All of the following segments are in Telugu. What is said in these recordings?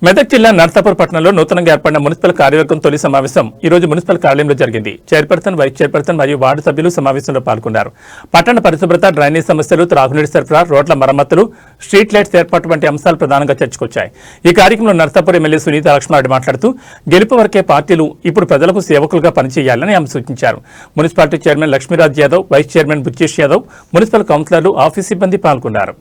మెదక్ జిల్లా నర్సాపూర్ పట్టణంలో నూతనంగా ఏర్పడిన మున్సిపల్ కార్యవర్గం తొలి సమావేశం ఈ రోజు మున్సిపల్ కార్యాలయంలో జరిగింది. చైర్పర్సన్, వైస్ చైర్పర్సన్ మరియు వార్డు సభ్యులు సమావేశంలో పాల్గొన్నారు. పట్టణ పరిశుభ్రత, డ్రైనేజ్ సమస్యలు, త్రాగునీటి సరఫరా, రోడ్ల మరమ్మతులు, స్ట్రీట్ లైట్స్ ఏర్పాటు వంటి అంశాలు ప్రధానంగా చర్చకొచ్చాయి. ఈ కార్యక్రమంలో నర్సాపూర్ ఎమ్మెల్యే సునీత లక్ష్మారెడ్డి మాట్లాడుతూ గెలుపు వరకే పార్టీలు ఇప్పుడు ప్రజలకు సేవకులుగా పనిచేయాలని ఆమె సూచించారు. Municipality chairman Lakshmiraj Yadav, vice chairman Buchchesh Yadav, municipal కౌన్సిలర్లు, ఆఫీస్ సిబ్బంది పాల్గొన్నారు.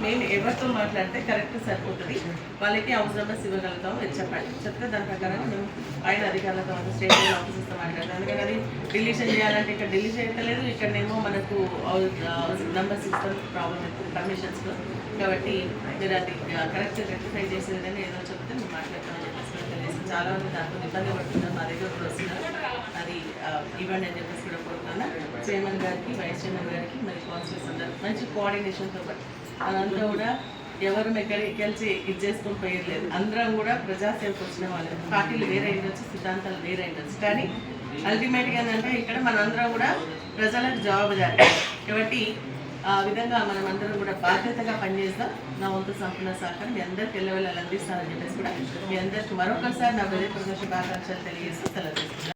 మేము ఎవరితో మాట్లాడితే కరెక్ట్ సరిపోతుంది, వాళ్ళకి హౌస్ నెంబర్స్ ఇవ్వగలుగుతాం అని చెప్పండి. చెప్తే దాని ప్రకారంగా మేము పైన అధికారులతో స్టేట్ ఆఫీసర్తో మాట్లాడతాం. అందుకని అది డిలీషన్ చేయాలంటే ఇక్కడ డిలీట్ చేయట్లేదు, ఇక్కడనేమో మనకు హౌస్ నెంబర్స్ ఇస్తాం ప్రాబ్లం పర్మిషన్స్లో. కాబట్టి మీరు అది కరెక్ట్ రెక్టిఫై చేసేదని ఏదో చెప్తే మేము మాట్లాడతామని చెప్పేసి తెలియదు. చాలా మంది దాంట్లో ఇబ్బంది పడుతున్నారు, మా దగ్గర కూడా వస్తున్నారు. అది ఇవ్వండి అని చెప్పేసి కూడా కోరుతున్నా. చైర్మన్ గారికి, వైస్ చైర్మన్ గారికి, మరి కౌన్సిలర్స్ అందరూ మంచి కోఆర్డినేషన్తో పాటు అదంతా కూడా ఎవరు ఎక్కడికి కలిసి ఇది చేసుకొని పోయలేదు. అందరం కూడా ప్రజాసేవకు వచ్చిన వాళ్ళు. పార్టీలు వేరే ఉండొచ్చు, సిద్ధాంతాలు వేరే ఉండొచ్చు, కానీ అల్టిమేట్గా ఏంటంటే ఇక్కడ మనందరం కూడా ప్రజలకు జవాబుదారి. కాబట్టి ఆ విధంగా మనం అందరం కూడా బాధ్యతగా పనిచేస్తాం. నా వంతు సంపూర్ణ సహకారం మీ అందరికి వెళ్ళవేళ అందిస్తానని చెప్పేసి కూడా మీ అందరికి మరొకసారి నా హృదయపూర్వక శుభాకాంక్షలు తెలియజేస్తూ సెలవు తీసుకుంటాను.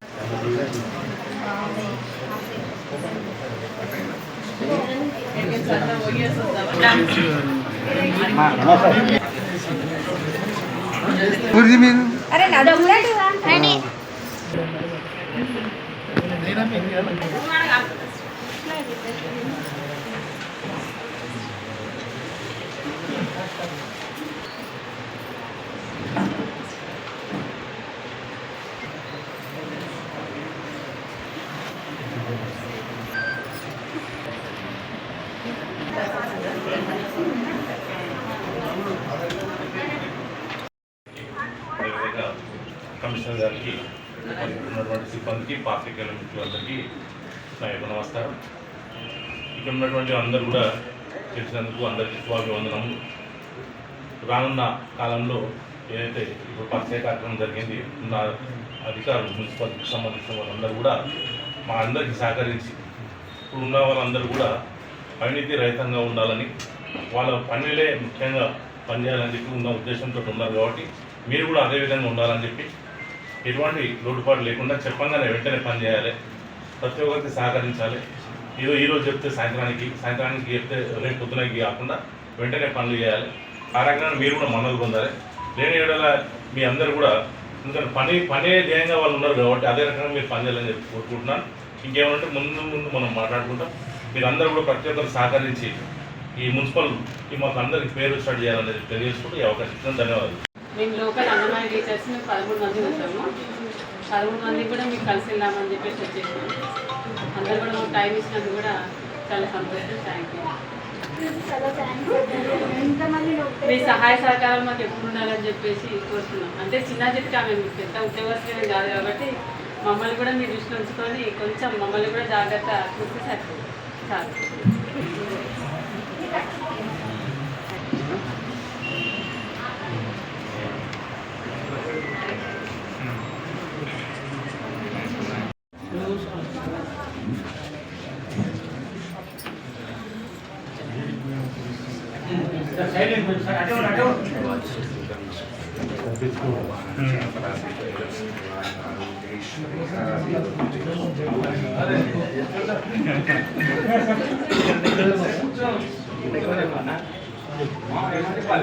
కమిషనర్ గారికి, ఉన్నటువంటి సిబ్బందికి, పాత్రికేయుల మిత్రులందరికీ నా యొక్క నమస్కారం. ఇక్కడ ఉన్నటువంటి అందరూ కూడా తెలిసినందుకు అందరికీ శుభాభివందనము. రానున్న కాలంలో ఏదైతే ఇప్పుడు పరిచయ కార్యక్రమం జరిగింది, ఉన్న అధికారులు, మున్సిపాలిటీకి సంబంధించిన వాళ్ళందరూ కూడా మా అందరికీ సహకరించి ఇప్పుడు ఉన్న వాళ్ళందరూ కూడా అవినీతి రహితంగా ఉండాలని, వాళ్ళ పనులే ముఖ్యంగా పనిచేయాలని చెప్పి ఉన్న ఉద్దేశంతో ఉన్నారు. కాబట్టి మీరు కూడా అదేవిధంగా ఉండాలని చెప్పి ఎటువంటి లోటుపాటు లేకుండా చెప్పంగానే వెంటనే పనిచేయాలి, ప్రతి ఒక్కరికి సహకరించాలి. ఈరోజు చెప్తే సాయంత్రానికి చెప్తే రేపు పొద్దునకి కాకుండా వెంటనే పనులు చేయాలి. ఆ రకంగా మీరు కూడా మనలు పొందాలి. లేని ఏడలా మీ అందరూ కూడా, ఎందుకంటే పనే ధ్యేయంగా వాళ్ళు ఉన్నారు కాబట్టి అదే రకంగా మీరు పనిచేయాలని చెప్పి కోరుకుంటున్నాను. ఇంకేమంటే ముందు మనం మాట్లాడుకుంటాం. మీరు అందరూ కూడా ప్రతి ఒక్కరు సహకరించి ఈ మున్సిపల్కి మాకు అందరికి పేరు స్టార్ట్ చేయాలనేది తెలియజేసుకుంటూ ఈ అవకాశం ఇచ్చిన ధన్యవాదాలు. మేము లోకల్ అంగన్వాడీ టీచర్స్ మేము 13 మంది ఉంటాము. 13 మంది కూడా మీకు కలిసి వెళ్దామని చెప్పేసి వచ్చేసాము. అందరూ కూడా మాకు టైం ఇచ్చినందుకు కూడా చాలా సంతోషం. Thank you. మీ సహాయ సహకారాలు మాకు ఎప్పుడు ఉండాలని చెప్పేసి కోరుతున్నాం. అంటే చిన్న చెప్తే ఆమె మీకు పెద్ద ఉద్యోగస్తులే కాదు కాబట్టి మమ్మల్ని కూడా మీరు దృష్టిలో ఉంచుకొని కొంచెం మమ్మల్ని కూడా జాగ్రత్త చూస్తే సరిపోతుంది. చాలు.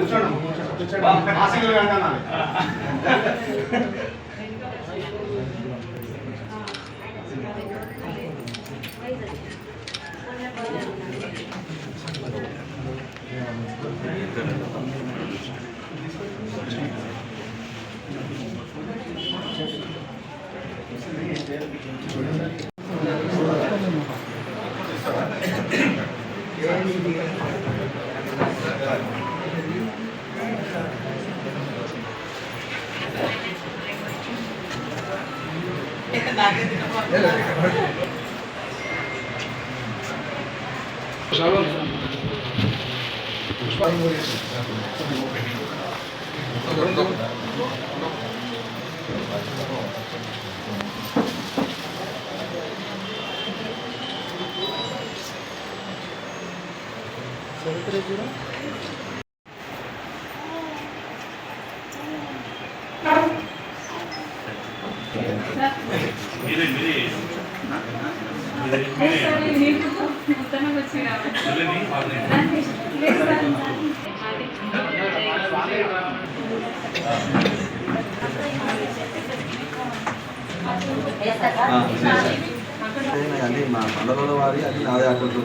కూర్చోండి అన్ని మా మండలంలో వారి అన్ని నాదే అకౌంట్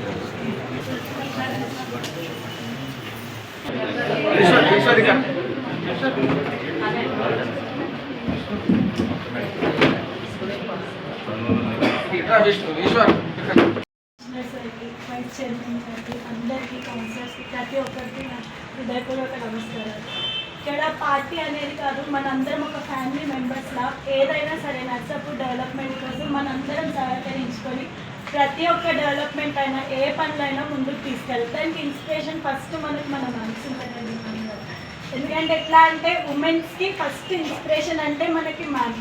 వైస్ చైర్మన్ గారికి అందరికీ కౌన్సిలర్స్కి ప్రతి ఒక్కరికి నా హృదయపూర్వక నమస్కారాలు. ఇక్కడ పార్టీ అనేది కాదు, మనందరం ఒక ఫ్యామిలీ మెంబర్స్లా ఏదైనా సరే నర్సాపూర్ డెవలప్మెంట్ కోసం మనందరం సహకరించుకొని ప్రతి ఒక్క డెవలప్మెంట్ అయినా ఏ పనులైనా ముందుకు తీసుకెళ్తాం. దానికి ఇన్స్పిరేషన్ ఫస్ట్ మనకు మన మనసు ఉంటుందండి. ఎందుకంటే ఎట్లా అంటే ఉమెన్స్కి ఫస్ట్ ఇన్స్పిరేషన్ అంటే మనకి మ్యామ్.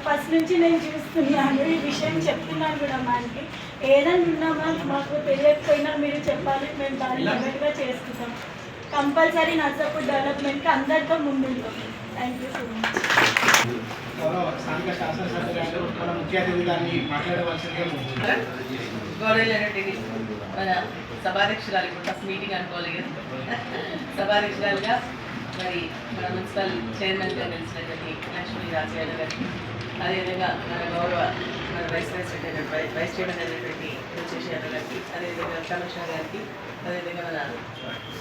ఫస్ట్ నుంచి నేను చూస్తున్నాను, ఈ విషయం చెప్తున్నాను కూడా మ్యామ్కి. ఏదైనా ఉన్నా మ్యామ్ మాకు తెలియకపోయినా మీరు చెప్పాలి, మేము దాన్ని తగ్గట్టుగా చేసుకుంటాం. కంపల్సరీ నర్సాపూర్ డెవలప్మెంట్కి అందరితో ముందుంటాం. Thank you so much. స్థానిక శాసనసభ్యులు గారు మన ముఖ్య అతిథి గారిని మాట్లాడవలసిందిగా గౌరవ మన సభాధ్యక్షురాలు ఇప్పుడు ఫస్ట్ మీటింగ్ అనుకోవాలి కదా, సభాధ్యక్షురాలుగా మరి మన మున్సిపల్ చైర్మన్గా నిలిచినటువంటి లక్ష్మీ రాజయ్య గారికి, అదేవిధంగా మన గౌరవ మన వైస్ చైర్మన్ అయినటువంటి రుచేష్ యాదవ్ గారికి, అదేవిధంగా కమిషనర్ గారికి, అదేవిధంగా మన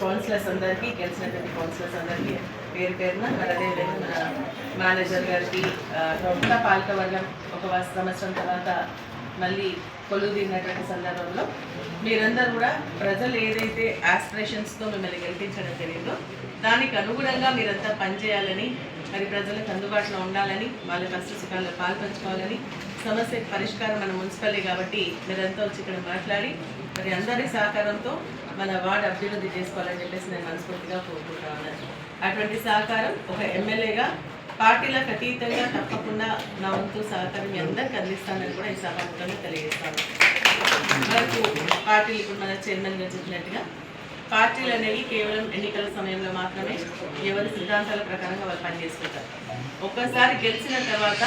కౌన్సిలర్స్ అందరికీ, గెలిచినటువంటి కౌన్సిలర్స్ అందరికీ పేరు పేరున, మరి అదేవిధంగా మన మేనేజర్ గారికి, కొత్త పాలకవర్గం ఒక సంవత్సరం తర్వాత మళ్ళీ కొలువు తీరినటువంటి సందర్భంలో మీరందరూ కూడా ప్రజలు ఏదైతే ఆస్పిరేషన్స్తో మిమ్మల్ని గెలిపించడం జరిగిందో దానికి అనుగుణంగా మీరంతా పనిచేయాలని, మరి ప్రజలకు అందుబాటులో ఉండాలని, వాళ్ళ కష్ట సుఖాల్లో పాల్పంచుకోవాలని, సమస్య పరిష్కారం మన మున్సిపాలిటీ కాబట్టి మీరంతా వచ్చి ఇక్కడ మాట్లాడి మరి అందరి సహకారంతో మన వార్డు అభివృద్ధి చేసుకోవాలని చెప్పేసి నేను మనస్ఫూర్తిగా కోరుకుంటా ఉన్నాను. అటువంటి సహకారం ఒక ఎమ్మెల్యేగా పార్టీలకు అతీతంగా తప్పకుండా నా వంతు సహకారం మీ అందరికీ అందిస్తానని కూడా ఈ సభాముఖంగా తెలియజేస్తాను. మనకు పార్టీలు ఇప్పుడు మన చైర్మన్గా చెప్పినట్టుగా పార్టీలు అనేవి కేవలం ఎన్నికల సమయంలో మాత్రమే ఎవరి సిద్ధాంతాల ప్రకారంగా వాళ్ళు పనిచేసుకుంటారు. ఒక్కసారి గెలిచిన తర్వాత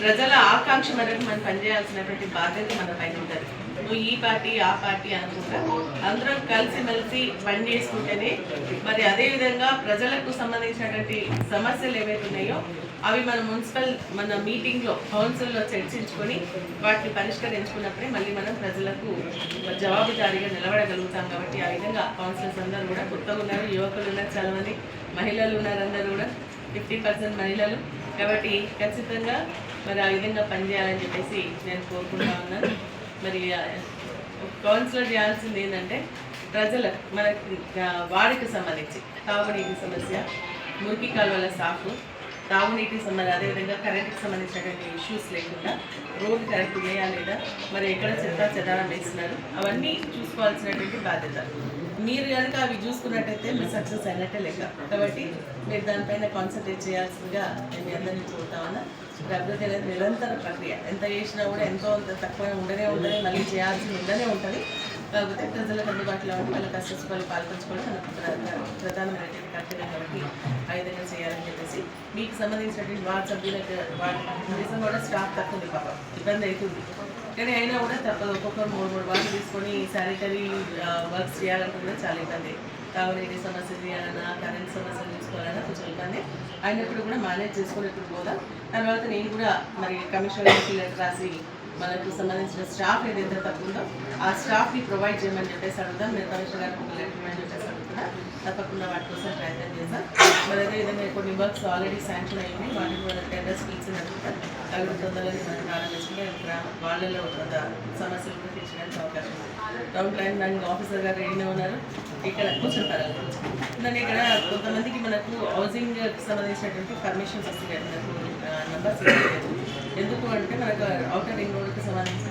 ప్రజల ఆకాంక్ష మేరకు మనం పనిచేయాల్సినటువంటి బాధ్యత మన పైన ఉంటుంది. నువ్వు ఈ పార్టీ ఆ పార్టీ అనుకుంటా అందరం కలిసిమెలిసి పని చేసుకుంటేనే మరి అదేవిధంగా ప్రజలకు సంబంధించినటువంటి సమస్యలు ఏవైతే ఉన్నాయో అవి మన మీటింగ్లో కౌన్సిల్లో చర్చించుకొని వాటిని పరిష్కరించుకున్నప్పుడే మళ్ళీ మనం ప్రజలకు జవాబుదారీగా నిలబడగలుగుతాం. కాబట్టి ఆ విధంగా కౌన్సిలర్స్ అందరూ కూడా కొత్తగా ఉన్నారు, యువకులు ఉన్నారు, చాలామంది మహిళలు ఉన్నారు, అందరూ కూడా 50% మహిళలు. కాబట్టి ఖచ్చితంగా మరి ఆ విధంగా పనిచేయాలని చెప్పేసి నేను కోరుకుంటా ఉన్నాను. మరి కౌన్సిలర్ చేయాల్సింది ఏంటంటే ప్రజలకు మనకి వాడికి సంబంధించి తాగునీటి సమస్య, మురికి కాలువల సాఫ్, తాగునీటికి సంబంధించి అదేవిధంగా కరెంట్కి సంబంధించినటువంటి ఇష్యూస్ లేకుండా రోడ్డు కరెక్ట్ వేయాలి లేదా, మరి ఎక్కడ చెదారం వేస్తున్నారు అవన్నీ చూసుకోవాల్సినటువంటి బాధ్యత. మీరు కనుక అవి చూసుకున్నట్టయితే మీరు సక్సెస్ అయినట్టే లెక్క. కాబట్టి మీరు దానిపైన కాన్సన్ట్రేట్ చేయాల్సిందిగా నేను మీ అందరినీ కోరుతా ఉన్నా. అభివృద్ధి అనేది నిరంతర ప్రక్రియ, ఎంత చేసినా కూడా ఎంతో అంత తక్కువ ఉండనే ఉంటుంది, మళ్ళీ చేయాల్సి ఉండనే ఉంటుంది. కాకపోతే ప్రజలకు అందుబాటులో ఉండి వాళ్ళ కష్టసుఖాలు పాల్పంచుకోవడం మనకు ప్రధానమైనటువంటి కర్తవ్యం. కాబట్టి ఆ విధంగా చేయాలని చెప్పేసి మీకు సంబంధించినటువంటి వార్డు సభ్యులకు నిజంగా కూడా స్టాఫ్ తక్కువ ఉంది, పాపం ఇబ్బంది అవుతుంది. కానీ అయినా కూడా తప్పదు, ఒక్కొక్కరు 3 వార్డులు తీసుకొని శానిటరీ వర్క్స్ చేయాలంటే కూడా చాలా ఇబ్బంది. తాగునీటి సమస్యలు చేయాలన్నా, కరెంట్ సమస్యలు చూసుకోవాలన్నా కొంచెం ఇబ్బంది అయినప్పుడు కూడా మేనేజ్ చేసుకునేప్పుడు పోదా. తర్వాత నేను కూడా మరి కమిషనర్కి లెటర్ రాసి మనకు సంబంధించిన స్టాఫ్ ఏదైతే తక్కువ ఉందో ఆ స్టాఫ్ని ప్రొవైడ్ చేయమని చెప్పేసి అడుగుదాం. నేను కమిషనర్ గారికి ఒక లెటర్ ఇవ్వమని చెప్పేసి అడుగుతున్నా. తప్పకుండా వాటి కోసం ప్రయత్నం చేస్తాం. మరి అదేవిధంగా కొన్ని వర్క్స్ ఆల్రెడీ శాంక్షన్ అయ్యింది, వాటికి మన టెండర్స్ పిలిచినట్టుగా అవి తొందరగా మనం ప్రారంభించుకుంటే వాళ్ళలో సమస్యలు కూడా తీర్చడానికి అవకాశం ఉంది. టౌన్ ప్లానింగ్ ఆఫీసర్ గారు రెడీగా ఉన్నారు, ఇక్కడ కూర్చుంటారు. దాన్ని ఇక్కడ కొంతమందికి మనకు హౌసింగ్కి సంబంధించినటువంటి పర్మిషన్స్ వస్తున్నాయి, మనకు నంబర్స్ ఎందుకు అంటే మనకు ఔటర్ రింగ్ రోడ్కి సంబంధించిన